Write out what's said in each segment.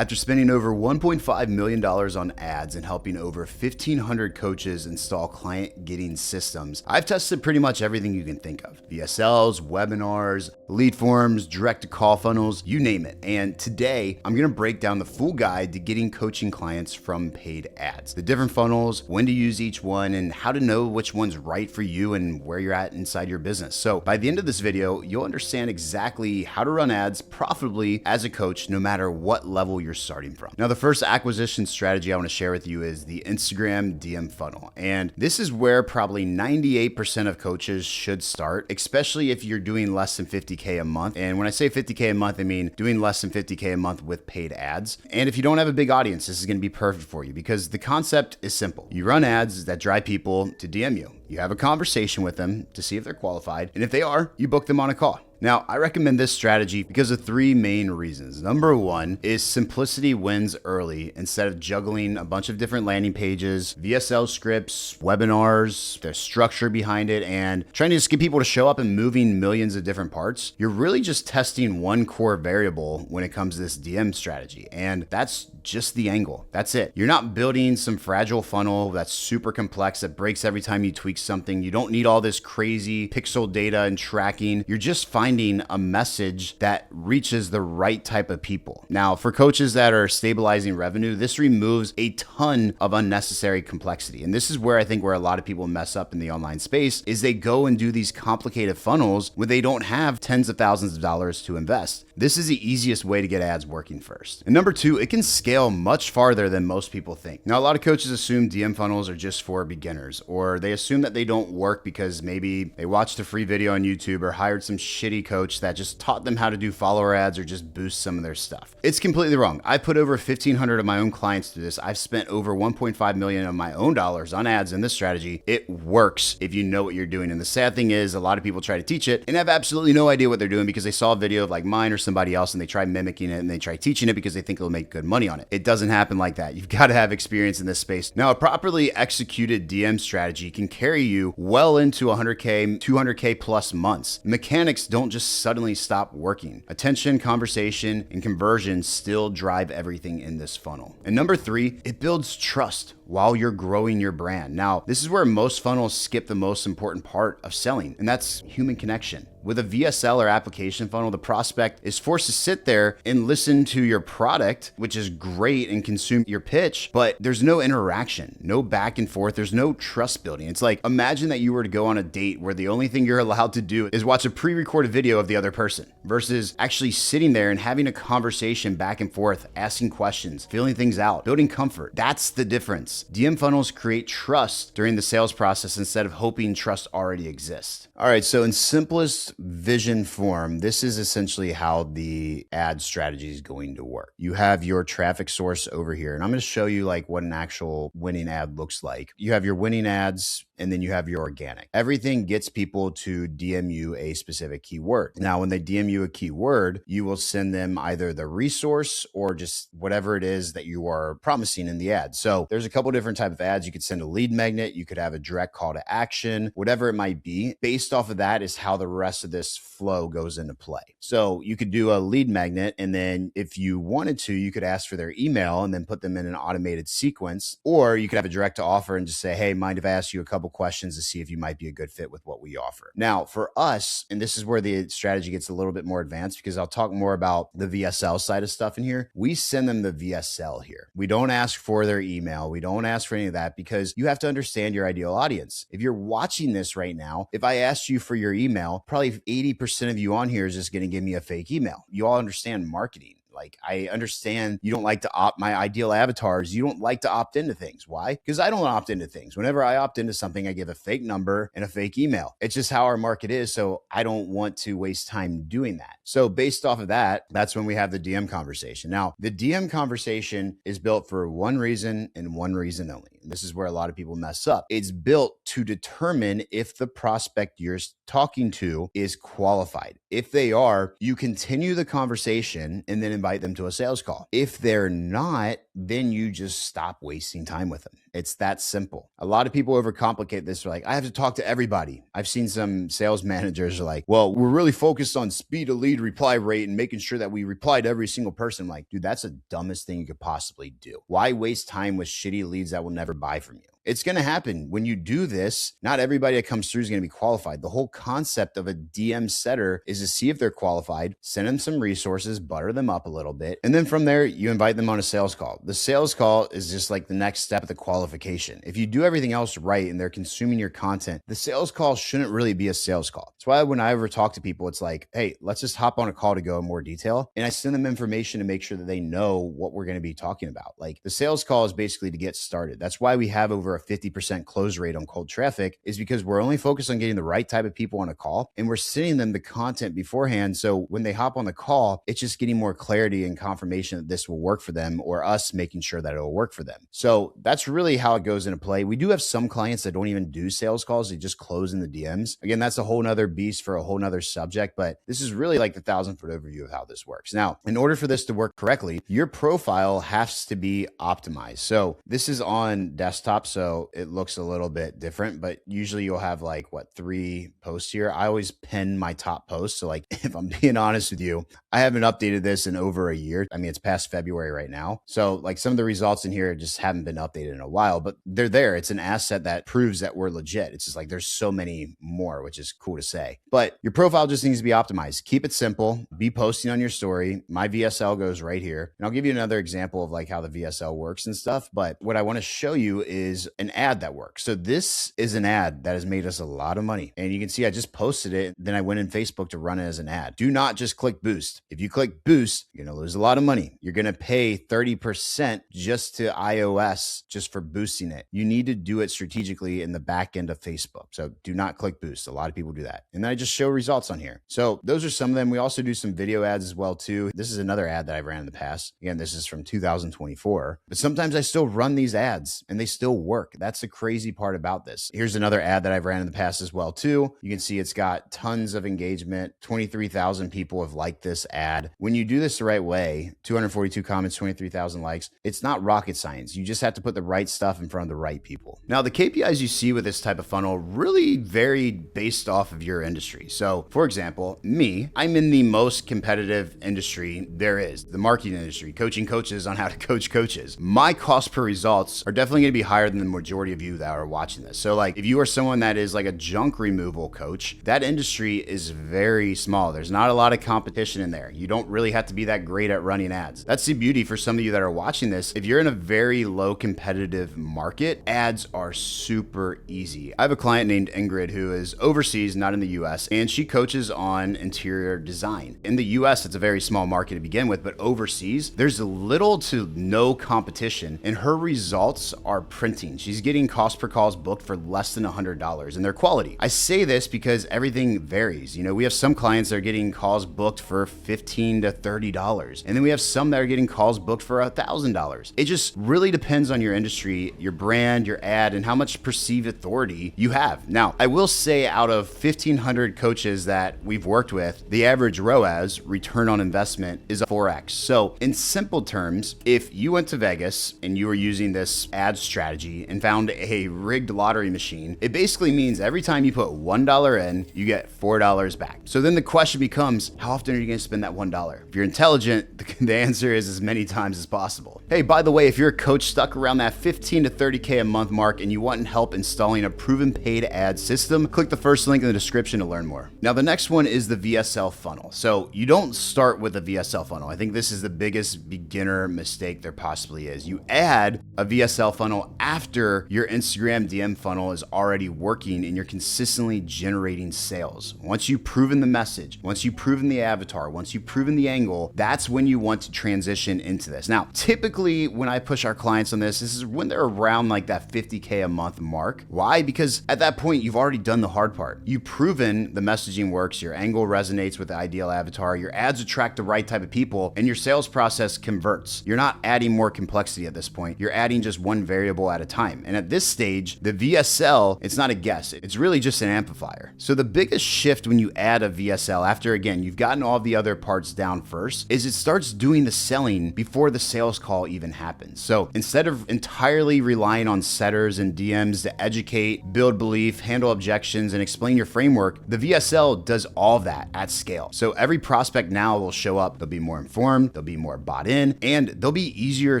After spending over $1.5 million on ads and helping over 1,500 coaches install client getting systems, I've tested pretty much everything you can think of. VSLs, webinars, lead forms, direct to call funnels, you name it. And today I'm going to break down the full guide to getting coaching clients from paid ads, the different funnels, when to use each one, and how to know which one's right for you and where you're at inside your business. So by the end of this video, you'll understand exactly how to run ads profitably as a coach, no matter what level you're starting from. Now, the first acquisition strategy I want to share with you is the Instagram DM funnel. And this is where probably 98% of coaches should start, especially if you're doing less than 50K a month. And when I say 50K a month, I mean doing less than 50K a month with paid ads. And if you don't have a big audience, this is going to be perfect for you because the concept is simple. You run ads that drive people to DM you. You have a conversation with them to see if they're qualified. And if they are, you book them on a call. Now, I recommend this strategy because of three main reasons. Number one is simplicity wins early instead of juggling a bunch of different landing pages, VSL scripts, webinars, there's structure behind it, and trying to just get people to show up and moving millions of different parts. You're really just testing one core variable when it comes to this DM strategy, and that's just the angle. That's it. You're not building some fragile funnel that's super complex that breaks every time you tweak something. You don't need all this crazy pixel data and tracking. You're just finding a message that reaches the right type of people. Now, for coaches that are stabilizing revenue, this removes a ton of unnecessary complexity. And this is where I think where a lot of people mess up in the online space is they go and do these complicated funnels when they don't have tens of thousands of dollars to invest. This is the easiest way to get ads working first. And number two, it can scale much farther than most people think. Now, a lot of coaches assume DM funnels are just for beginners, or they assume that they don't work because maybe they watched a free video on YouTube or hired some shitty coach that just taught them how to do follower ads or just boost some of their stuff. It's completely wrong. I put over 1,500 of my own clients through this. I've spent over 1.5 million of my own dollars on ads in this strategy. It works if you know what you're doing. And the sad thing is a lot of people try to teach it and have absolutely no idea what they're doing because they saw a video of like mine or somebody else and they try mimicking it and they try teaching it because they think they'll make good money on it. It doesn't happen like that. You've got to have experience in this space. Now, a properly executed DM strategy can carry you well into 100K, 200K plus months. Mechanics don't just suddenly stop working. Attention, conversation, and conversion still drive everything in this funnel. And number three, it builds trust while you're growing your brand. Now, this is where most funnels skip the most important part of selling, and that's human connection. With a VSL or application funnel, the prospect is forced to sit there and listen to your product, which is great, and consume your pitch, but there's no interaction, no back and forth, there's no trust building. It's like, imagine that you were to go on a date where the only thing you're allowed to do is watch a pre-recorded video of the other person versus actually sitting there and having a conversation back and forth, asking questions, feeling things out, building comfort. That's the difference. DM funnels create trust during the sales process instead of hoping trust already exists. All right, so in simplest vision form, this is essentially how the ad strategy is going to work. You have your traffic source over here, and I'm going to show you like what an actual winning ad looks like. You have your winning ads, and then you have your organic. Everything gets people to DM you a specific keyword. Now, when they DM you a keyword, you will send them either the resource or just whatever it is that you are promising in the ad. So there's a couple different types of ads. You could send a lead magnet, you could have a direct call to action, whatever it might be. Based off of that is how the rest of this flow goes into play. So you could do a lead magnet, and then if you wanted to, you could ask for their email and then put them in an automated sequence, or you could have a direct to offer and just say, hey, mind if I ask you a couple questions to see if you might be a good fit with what we offer. Now, for us, and this is where the strategy gets a little bit more advanced because I'll talk more about the VSL side of stuff in here. We send them the VSL here. We don't ask for their email. We don't ask for any of that because you have to understand your ideal audience. If you're watching this right now, if I asked you for your email, probably 80% of you on here is just going to give me a fake email. You all understand marketing. Like, I understand you don't like to opt my ideal avatars. You don't like to opt into things. Why? Because I don't opt into things. Whenever I opt into something, I give a fake number and a fake email. It's just how our market is. So I don't want to waste time doing that. So based off of that, that's when we have the DM conversation. Now, the DM conversation is built for one reason and one reason only. And this is where a lot of people mess up. It's built to determine if the prospect you're talking to is qualified. If they are, you continue the conversation and then invite them to a sales call. If they're not, then you just stop wasting time with them. It's that simple. A lot of people overcomplicate this. They're like, I have to talk to everybody. I've seen some sales managers are like, well, we're really focused on speed of lead reply rate and making sure that we reply to every single person. I'm like, dude, that's the dumbest thing you could possibly do. Why waste time with shitty leads that will never buy from you? It's going to happen. When you do this, not everybody that comes through is going to be qualified. The whole concept of a DM setter is to see if they're qualified, send them some resources, butter them up a little bit. And then from there, you invite them on a sales call. The sales call is just like the next step of the qualification. If you do everything else right and they're consuming your content, the sales call shouldn't really be a sales call. That's why when I ever talk to people, it's like, hey, let's just hop on a call to go in more detail. And I send them information to make sure that they know what we're going to be talking about. Like the sales call is basically to get started. That's why we have over a 50% close rate on cold traffic, is because we're only focused on getting the right type of people on a call, and we're sending them the content beforehand. So when they hop on the call, it's just getting more clarity and confirmation that this will work for them, or us making sure that it'll work for them. So that's really how it goes into play. We do have some clients that don't even do sales calls. They just close in the DMs. Again, that's a whole nother beast for a whole nother subject, but this is really like the 1,000-foot overview of how this works. Now, in order for this to work correctly, your profile has to be optimized. So this is on desktop, so it looks a little bit different, but usually you'll have like 3 posts here. I always pin my top posts. So like, if I'm being honest with you, I haven't updated this in over a year. I mean, it's past February right now. So like some of the results in here just haven't been updated in a while, but they're there. It's an asset that proves that we're legit. It's just like, there's so many more, which is cool to say, but your profile just needs to be optimized. Keep it simple, be posting on your story. My VSL goes right here. And I'll give you another example of like how the VSL works and stuff. But what I want to show you is an ad that works. So this is an ad that has made us a lot of money. And you can see I just posted it. Then I went in Facebook to run it as an ad. Do not just click boost. If you click boost, you're going to lose a lot of money. You're going to pay 30% just to iOS just for boosting it. You need to do it strategically in the back end of Facebook. So do not click boost. A lot of people do that. And then I just show results on here. So those are some of them. We also do some video ads as well too. This is another ad that I've ran in the past. Again, this is from 2024, but sometimes I still run these ads and they still work. That's the crazy part about this. Here's another ad that I've ran in the past as well too. You can see it's got tons of engagement. 23,000 people have liked this ad. When you do this the right way, 242 comments, 23,000 likes, it's not rocket science. You just have to put the right stuff in front of the right people. Now, the KPIs you see with this type of funnel really vary based off of your industry. So for example, me, I'm in the most competitive industry there is, the marketing industry, coaching coaches on how to coach coaches. My cost per results are definitely going to be higher than the majority of you that are watching this. So like if you are someone that is like a junk removal coach, that industry is very small. There's not a lot of competition in there. You don't really have to be that great at running ads. That's the beauty for some of you that are watching this. If you're in a very low competitive market, ads are super easy. I have a client named Ingrid who is overseas, not in the US, and she coaches on interior design. In the US, it's a very small market to begin with, but overseas, there's little to no competition, and her results are printing. She's getting cost per calls booked for less than $100, and they're quality. I say this because everything varies. You know, we have some clients that are getting calls booked for $15 to $30, and then we have some that are getting calls booked for $1,000. It just really depends on your industry, your brand, your ad, and how much perceived authority you have. Now, I will say out of 1,500 coaches that we've worked with, the average ROAS, return on investment, is a 4x. So in simple terms, if you went to Vegas and you were using this ad strategy and found a rigged lottery machine, it basically means every time you put $1 in, you get $4 back. So then the question becomes, how often are you going to spend that $1? If you're intelligent, the answer is as many times as possible. Hey, by the way, if you're a coach stuck around that 15 to 30K a month mark and you want help installing a proven paid ad system, click the first link in the description to learn more. Now, the next one is the VSL funnel. So you don't start with a VSL funnel. I think this is the biggest beginner mistake there possibly is. You add a VSL funnel after your Instagram DM funnel is already working and you're consistently generating sales. Once you've proven the message, once you've proven the avatar, once you've proven the angle, that's when you want to transition into this. Now, typically when I push our clients on this is when they're around like that 50K a month mark. Why? Because at that point, you've already done the hard part. You've proven the messaging works, your angle resonates with the ideal avatar, your ads attract the right type of people, and your sales process converts. You're not adding more complexity at this point. You're adding just one variable at a time. time. And at this stage, the VSL, it's not a guess. It's really just an amplifier. So the biggest shift when you add a VSL after, again, you've gotten all the other parts down first, is it starts doing the selling before the sales call even happens. So instead of entirely relying on setters and DMs to educate, build belief, handle objections, and explain your framework, the VSL does all of that at scale. So every prospect now will show up, they'll be more informed, they'll be more bought in, and they'll be easier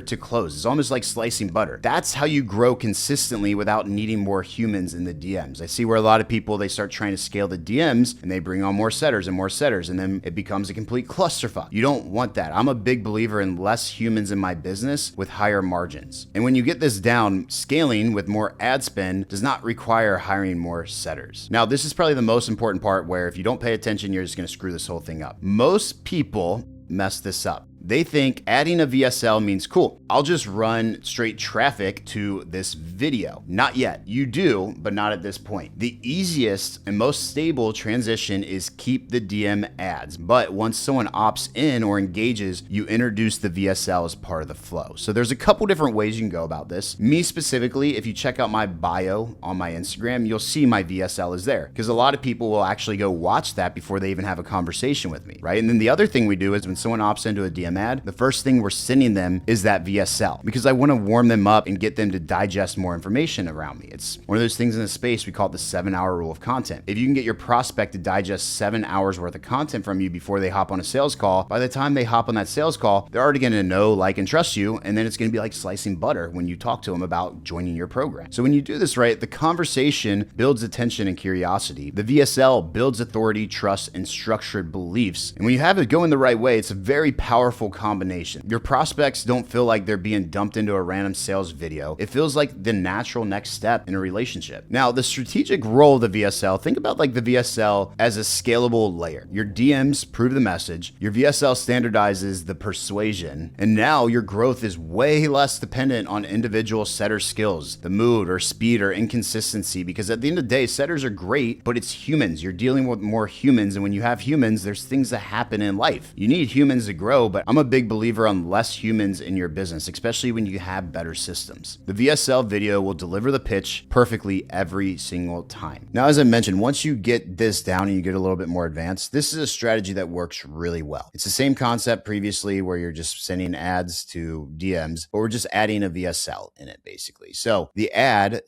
to close. It's almost like slicing butter. That's how you grow consistently without needing more humans in the DMs. I see where a lot of people, they start trying to scale the DMs and they bring on more setters, and then it becomes a complete clusterfuck. You don't want that. I'm a big believer in less humans in my business with higher margins. And when you get this down, scaling with more ad spend does not require hiring more setters. Now, this is probably the most important part where if you don't pay attention, you're just going to screw this whole thing up. Most people mess this up. They think adding a VSL means, cool, I'll just run straight traffic to this video. Not yet. You do, but not at this point. The easiest and most stable transition is keep the DM ads. But once someone opts in or engages, you introduce the VSL as part of the flow. So there's a couple different ways you can go about this. Me specifically, if you check out my bio on my Instagram, you'll see my VSL is there because a lot of people will actually go watch that before they even have a conversation with me, right? And then the other thing we do is when someone opts into a DM ad, the first thing we're sending them is that VSL because I want to warm them up and get them to digest more information around me. It's one of those things in the space we call it the 7-hour rule of content. If you can get your prospect to digest 7 hours worth of content from you before they hop on a sales call, by the time they hop on that sales call, they're already going to know, like, and trust you. And then it's going to be like slicing butter when you talk to them about joining your program. So when you do this right, the conversation builds attention and curiosity. The VSL builds authority, trust, and structured beliefs. And when you have it going the right way, it's a very powerful combination. Your prospects don't feel like they're being dumped into a random sales video. It feels like the natural next step in a relationship. Now, the strategic role of the VSL, think about like the VSL as a scalable layer. Your DMs prove the message, your VSL standardizes the persuasion, and now your growth is way less dependent on individual setter skills, the mood or speed or inconsistency, because at the end of the day, setters are great, but it's humans. You're dealing with more humans, and when you have humans, there's things that happen in life. You need humans to grow, but I'm a big believer on less humans in your business, especially when you have better systems. The VSL video will deliver the pitch perfectly every single time. Now, as I mentioned, once you get this down and you get a little bit more advanced, this is a strategy that works really well. It's the same concept previously where you're just sending ads to DMs, but we're just adding a VSL in it basically. So the ad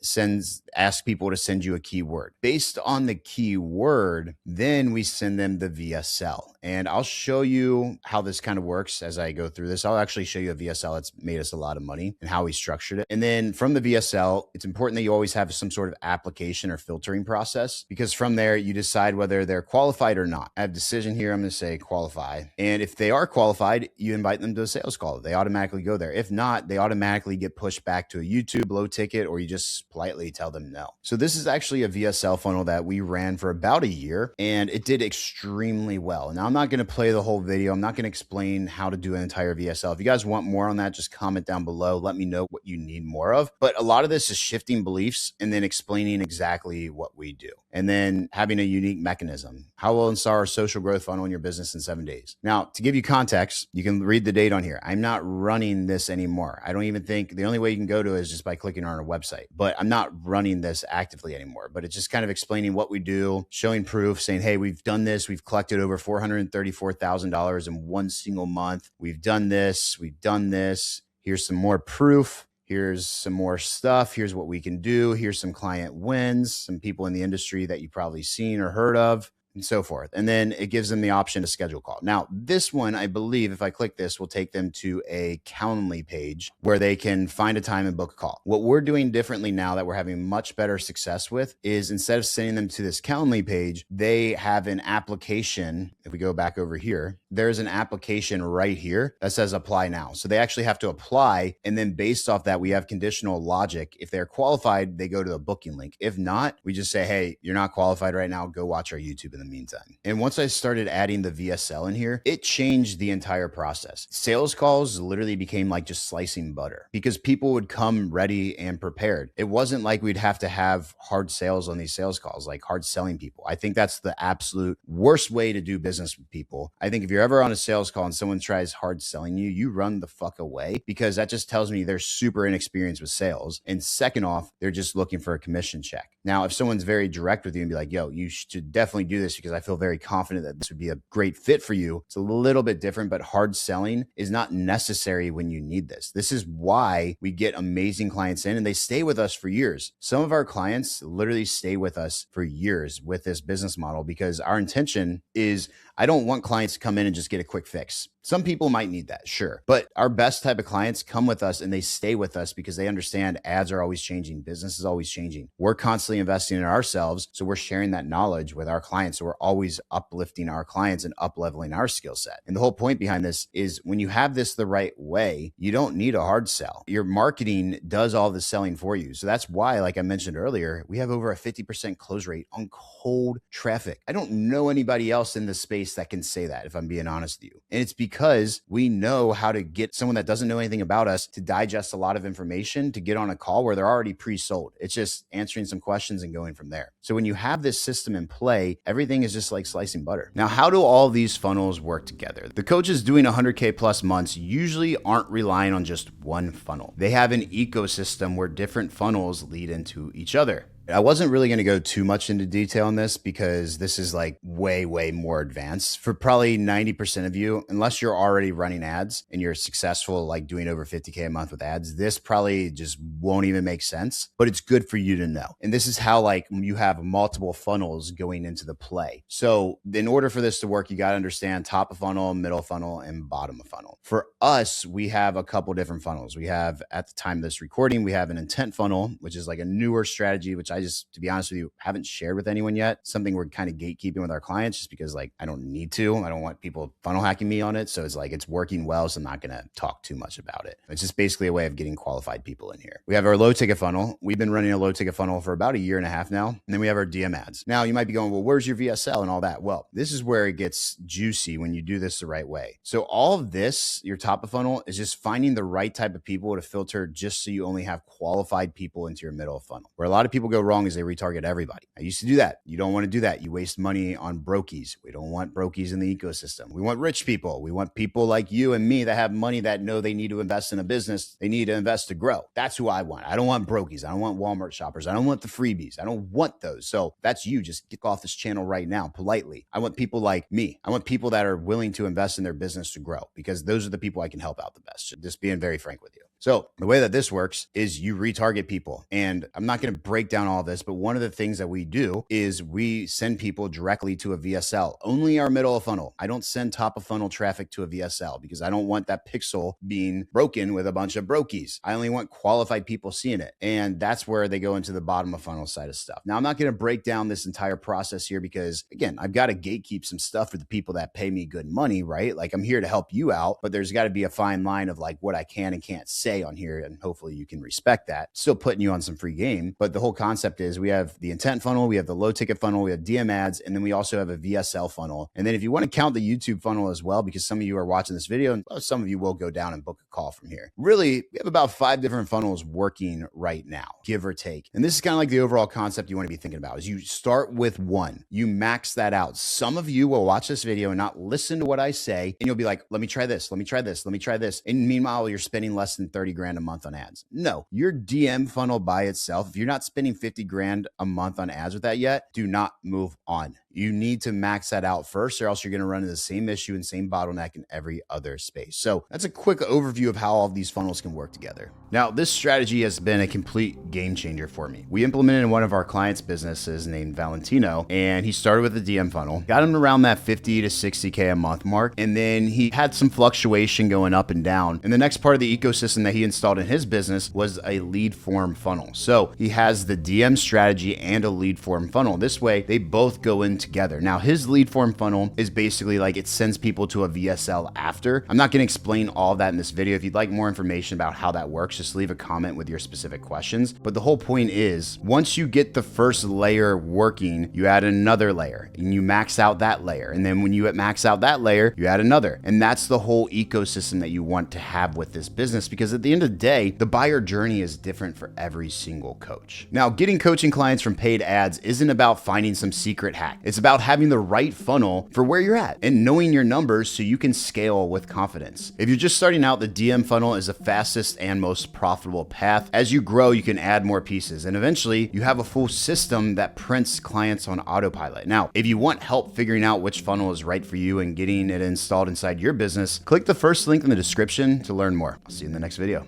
asks people to send you a keyword. Based on the keyword, then we send them the VSL. And I'll show you how this kind of works as I go through this. I'll actually show you a VSL that's made us a lot of money and how we structured it. And then from the VSL, it's important that you always have some sort of application or filtering process because from there, you decide whether they're qualified or not. I have a decision here. I'm going to say qualify. And if they are qualified, you invite them to a sales call. They automatically go there. If not, they automatically get pushed back to a YouTube low ticket, or you just politely tell them no. So this is actually a VSL funnel that we ran for about a year and it did extremely well. Now I'm not going to play the whole video. I'm not going to explain how to do an entire VSL. If you guys want more on that, just comment down below. Let me know what you need more of. But a lot of this is shifting beliefs and then explaining exactly what we do. And then having a unique mechanism. How will install our social growth funnel in your business in 7 days? Now, to give you context, you can read the date on here. I'm not running this anymore. I don't even think the only way you can go to it is just by clicking on our website. But I'm not running this actively anymore. But it's just kind of explaining what we do, showing proof, saying, hey, we've done this. We've collected over $434,000 in one single month. We've done this. We've done this. Here's some more proof. Here's some more stuff. Here's what we can do. Here's some client wins, some people in the industry that you've probably seen or heard of, and so forth. And then it gives them the option to schedule a call. Now, this one, I believe, if I click this, will take them to a Calendly page where they can find a time and book a call. What we're doing differently now that we're having much better success with is instead of sending them to this Calendly page, they have an application. If we go back over here, there's an application right here that says apply now. So they actually have to apply. And then based off that, we have conditional logic. If they're qualified, they go to the booking link. If not, we just say, hey, you're not qualified right now. Go watch our YouTube in the meantime. And once I started adding the VSL in here, it changed the entire process. Sales calls literally became like just slicing butter because people would come ready and prepared. It wasn't like we'd have to have hard sales on these sales calls, like hard selling people. I think that's the absolute worst way to do business with people. I think if you're ever on a sales call and someone tries hard selling you, you run the fuck away because that just tells me they're super inexperienced with sales. And second off, they're just looking for a commission check. Now, if someone's very direct with you and be like, yo, you should definitely do this because I feel very confident that this would be a great fit for you, it's a little bit different, but hard selling is not necessary when you need this. This is why we get amazing clients in and they stay with us for years. Some of our clients literally stay with us for years with this business model because our intention is I don't want clients to come in and just get a quick fix. Some people might need that, sure. But our best type of clients come with us and they stay with us because they understand ads are always changing. Business is always changing. We're constantly investing in ourselves. So we're sharing that knowledge with our clients. So we're always uplifting our clients and up-leveling our skill set. And the whole point behind this is when you have this the right way, you don't need a hard sell. Your marketing does all the selling for you. So that's why, like I mentioned earlier, we have over a 50% close rate on cold traffic. I don't know anybody else in this space that can say that, if I'm being honest with you. And it's because we know how to get someone that doesn't know anything about us to digest a lot of information to get on a call where they're already pre-sold. It's just answering some questions and going from there. So when you have this system in play, everything is just like slicing butter. Now, how do all these funnels work together? The coaches doing 100K plus months usually aren't relying on just one funnel. They have an ecosystem where different funnels lead into each other. I wasn't really going to go too much into detail on this because this is like way more advanced for probably 90% of you, unless you're already running ads and you're successful, like doing over 50K a month with ads. This probably just won't even make sense, but it's good for you to know. And this is how like you have multiple funnels going into the play. So in order for this to work, you got to understand top of funnel, middle funnel, and bottom of funnel. For us, we have a couple different funnels. We have, at the time of this recording, we have an intent funnel, which is like a newer strategy, which I just, to be honest with you, haven't shared with anyone yet. Something we're kind of gatekeeping with our clients just because like I don't need to. I don't want people funnel hacking me on it. So it's like it's working well. So I'm not going to talk too much about it. It's just basically a way of getting qualified people in here. We have our low ticket funnel. We've been running a low ticket funnel for about a year and a half now. And then we have our DM ads. Now you might be going, well, where's your VSL and all that? Well, this is where it gets juicy when you do this the right way. So all of this, your top of funnel, is just finding the right type of people to filter just so you only have qualified people into your middle of funnel. Where a lot of people go wrong is they retarget everybody. I used to do that. You don't want to do that. You waste money on brokies. We don't want brokies in the ecosystem. We want rich people. We want people like you and me that have money that know they need to invest in a business. They need to invest to grow. That's who I want. I don't want brokies. I don't want Walmart shoppers. I don't want the freebies. I don't want those. So that's you. Just get off this channel right now, politely. I want people like me. I want people that are willing to invest in their business to grow because those are the people I can help out the best. Just being very frank with you. So the way that this works is you retarget people. And I'm not going to break down all this, but one of the things that we do is we send people directly to a VSL, only our middle of funnel. I don't send top of funnel traffic to a VSL because I don't want that pixel being broken with a bunch of brokies. I only want qualified people seeing it. And that's where they go into the bottom of funnel side of stuff. Now, I'm not going to break down this entire process here because again, I've got to gatekeep some stuff for the people that pay me good money, right? Like I'm here to help you out, but there's got to be a fine line of like what I can and can't say on here. And hopefully you can respect that. Still putting you on some free game. But the whole concept is we have the intent funnel, we have the low ticket funnel, we have DM ads, and then we also have a VSL funnel. And then if you want to count the YouTube funnel as well, because some of you are watching this video and some of you will go down and book a call from here. Really, we have about 5 different funnels working right now, give or take. And this is kind of like the overall concept you want to be thinking about is you start with one, you max that out. Some of you will watch this video and not listen to what I say. And you'll be like, let me try this. Let me try this. Let me try this. And meanwhile, you're spending less than 30 grand a month on ads. No, your DM funnel by itself, if you're not spending 50 grand a month on ads with that yet, do not move on. You need to max that out first or else you're going to run into the same issue and same bottleneck in every other space. So that's a quick overview of how all of these funnels can work together. Now, this strategy has been a complete game changer for me. We implemented in one of our clients' businesses named Valentino, and he started with a DM funnel, got him around that 50 to 60K a month mark. And then he had some fluctuation going up and down. And the next part of the ecosystem that he installed in his business was a lead form funnel. So he has the DM strategy and a lead form funnel. This way, they both go into together. Now, his lead form funnel is basically like it sends people to a VSL after. I'm not going to explain all of that in this video. If you'd like more information about how that works, just leave a comment with your specific questions. But the whole point is, once you get the first layer working, you add another layer and you max out that layer. And then when you max out that layer, you add another. And that's the whole ecosystem that you want to have with this business, because at the end of the day, the buyer journey is different for every single coach. Now, getting coaching clients from paid ads isn't about finding some secret hack. It's about having the right funnel for where you're at and knowing your numbers so you can scale with confidence. If you're just starting out, the DM funnel is the fastest and most profitable path. As you grow, you can add more pieces, and eventually you have a full system that prints clients on autopilot. Now, if you want help figuring out which funnel is right for you and getting it installed inside your business, click the first link in the description to learn more. I'll see you in the next video.